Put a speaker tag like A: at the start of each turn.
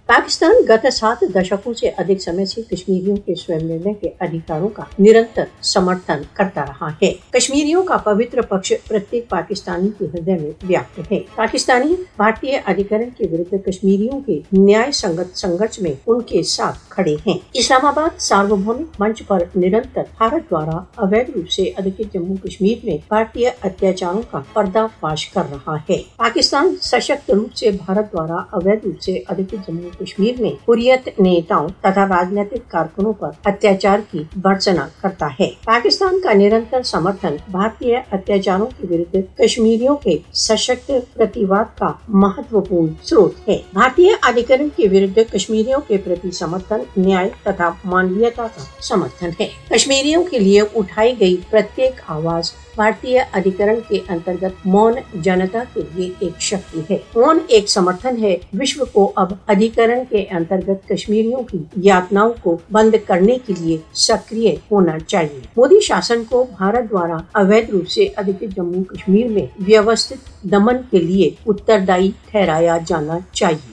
A: पाकिस्तान गत 7 दशकों से अधिक समय से कश्मीरियों के स्वयं निर्णय के अधिकारों का निरंतर समर्थन करता रहा है। कश्मीरियों का पवित्र पक्ष प्रत्येक पाकिस्तानी के हृदय में व्याप्त है। पाकिस्तानी भारतीय अधिकरण के विरुद्ध कश्मीरियों के न्याय संगत संघर्ष में उनके साथ खड़े हैं। इस्लामाबाद सार्वभौमिक मंच पर निरंतर भारत द्वारा अवैध रूप से अधिकृत जम्मू कश्मीर में भारतीय अत्याचारों का पर्दाफाश कर रहा है। पाकिस्तान सशक्त रूप से भारत द्वारा अवैध रूप से अधिकृत जम्मू कश्मीर में हुर्रियत नेताओं तथा राजनीतिक कारकुनों पर अत्याचार की भर्त्सना करता है। पाकिस्तान का निरंतर समर्थन भारतीय अत्याचारों के विरुद्ध कश्मीरियों के सशक्त प्रतिवाद का महत्वपूर्ण स्रोत है। भारतीय अधिकरण के विरुद्ध कश्मीरियों के प्रति समर्थन न्याय तथा मानवीयता का समर्थन है। कश्मीरियों के लिए उठाई गई प्रत्येक आवाज भारतीय अधिकरण के अंतर्गत मौन जनता के लिए एक शक्ति है। मौन एक समर्थन है। विश्व को अब अधिकरण के अंतर्गत कश्मीरियों की यातनाओं को बंद करने के लिए सक्रिय होना चाहिए। मोदी शासन को भारत द्वारा अवैध रूप से अधिकृत जम्मू कश्मीर में व्यवस्थित दमन के लिए उत्तरदायी ठहराया जाना चाहिए।